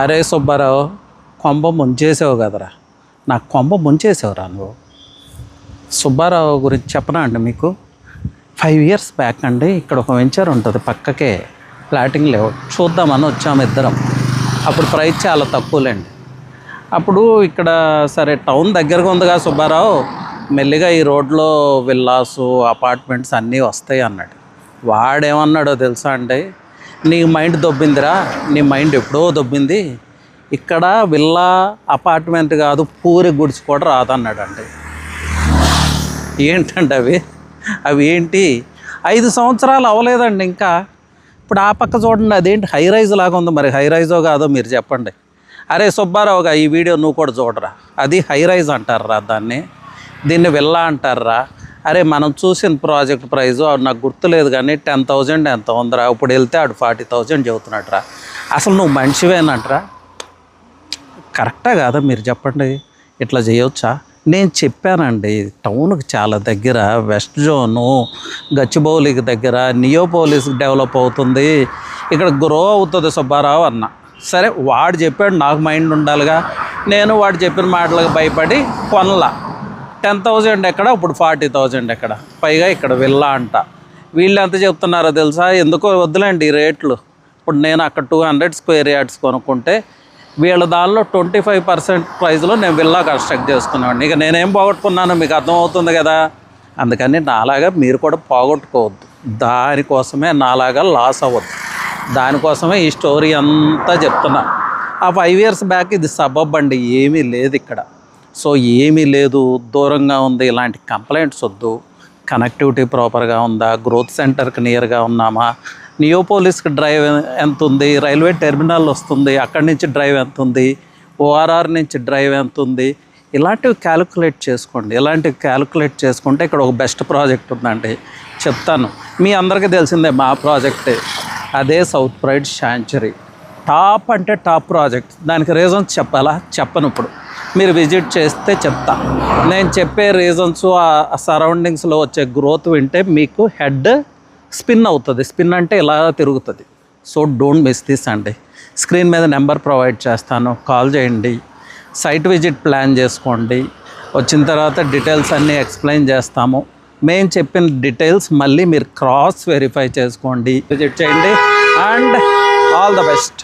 అరే సుబ్బారావు, కొంప ముంచేసావు కదరా. నాకు కొంప ముంచేసావురా నువ్వు. సుబ్బారావు గురించి చెప్పనా అండి మీకు? 5 years బ్యాక్ అండి ఇక్కడ ఒక వెంచర్ ఉంటుంది పక్కకే, ప్లాటింగ్ లేవు, చూద్దామని వచ్చాము ఇద్దరం. అప్పుడు ప్రైస్ చాలా తక్కువలేండి. అప్పుడు ఇక్కడ సరే టౌన్ దగ్గరగా ఉందిగా సుబ్బారావు, మెల్లిగా ఈ రోడ్లో విల్లాసు అపార్ట్మెంట్స్ అన్నీ వస్తాయి అన్నాడు. వాడేమన్నాడో తెలుసా అండి, నీ మైండ్ దొబ్బిందిరా, నీ మైండ్ ఎప్పుడో దొబ్బింది, ఇక్కడ విల్లా అపార్ట్మెంట్ కాదు పూరి గుడిసి కూడా రాదన్నాడండి. ఏంటండి అవి ఏంటి? 5 సంవత్సరాలు అవ్వలేదండి ఇంకా. ఇప్పుడు ఆ పక్క చూడండి, అదేంటి హై రైజ్ లాగా ఉంది. మరి హై రైజో కాదో మీరు చెప్పండి. అరే సుబ్బారావుగా ఈ వీడియో నువ్వు కూడా చూడరా. అది హై రైజ్ అంటారా దీన్ని విల్లా అంటారా? అరే మనం చూసిన ప్రాజెక్ట్ ప్రైజు నాకు గుర్తులేదు కానీ 10,000 ఎంత ఉందిరా. ఇప్పుడు వెళ్తే ఆడు 40,000 చెబుతున్నట్రా. అసలు నువ్వు మనిషివేనంటరా? కరెక్టా కాదా మీరు చెప్పండి? ఇట్లా చేయొచ్చా? నేను చెప్పానండి, టౌన్కి చాలా దగ్గర, వెస్ట్ జోను గచ్చిబౌలికి దగ్గర, నియోపోలిస్కి డెవలప్ అవుతుంది, ఇక్కడ గ్రో అవుతుంది సుబ్బారావు అన్న. సరే వాడు చెప్పాడు, నాకు మైండ్ ఉండాలిగా. నేను వాడు చెప్పిన మాటలకు భయపడి కొనలా. 10,000 ఎక్కడ, ఇప్పుడు 40,000 ఎక్కడ, పైగా ఇక్కడ విల్లా అంట. వీళ్ళు ఎంత చెప్తున్నారో తెలుసా? ఎందుకో వద్దులేండి ఈ రేట్లు. ఇప్పుడు నేను అక్కడ 200 square yards కొనుక్కుంటే వీళ్ళ దానిలో 25% ప్రైస్లో నేను విల్లా కన్స్ట్రక్ట్ చేసుకున్నాను. ఇక నేనేం పోగొట్టుకున్నాను మీకు అర్థమవుతుంది కదా. అందుకని నాలాగా మీరు కూడా పోగొట్టుకోవద్దు. దానికోసమే నాలాగా లాస్ అవ్వద్దు. దానికోసమే ఈ స్టోరీ అంతా చెప్తున్నా. ఆ 5 years బ్యాక్ ఇది సబబ్ అండి, ఏమీ లేదు ఇక్కడ. సో ఏమీ లేదు, దూరంగా ఉంది, ఇలాంటి కంప్లైంట్స్ వద్దు. కనెక్టివిటీ ప్రాపర్గా ఉందా, గ్రోత్ సెంటర్కి నియర్గా ఉన్నామా, నియోపోలిస్కి డ్రైవ్ ఎంత ఉంది, రైల్వే టెర్మినల్ వస్తుంది, అక్కడి నుంచి డ్రైవ్ ఎంత ఉంది, ఓఆర్ఆర్ నుంచి డ్రైవ్ ఎంత ఉంది, ఇలాంటివి క్యాలిక్యులేట్ చేసుకోండి. ఇలాంటివి క్యాలిక్యులేట్ చేసుకుంటే ఇక్కడ ఒక బెస్ట్ ప్రాజెక్ట్ ఉందండి, చెప్తాను. మీ అందరికీ తెలిసిందే మా ప్రాజెక్టే, అదే సౌత్ ప్రైడ్ శాంచురీ. టాప్ అంటే టాప్ ప్రాజెక్ట్. దానికి రీజన్స్ చెప్పాలా? చెప్పను. ఇప్పుడు మీరు విజిట్ చేస్తే చెప్తా. నేను చెప్పే రీజన్స్ ఆ సరౌండింగ్స్లో వచ్చే గ్రోత్ వింటే మీకు హెడ్ స్పిన్ అవుతుంది. స్పిన్ అంటే ఇలా తిరుగుతుంది. సో డోంట్ మిస్ దిస్ అండి. స్క్రీన్ మీద నెంబర్ ప్రొవైడ్ చేస్తాను, కాల్ చేయండి. సైట్ విజిట్ ప్లాన్ చేసుకోండి. వచ్చిన తర్వాత డీటెయిల్స్ అన్నీ ఎక్స్ప్లెయిన్ చేస్తాము. మేము చెప్పిన డీటెయిల్స్ మళ్ళీ మీరు క్రాస్ వెరిఫై చేసుకోండి, విజిట్ చేయండి. And all the best.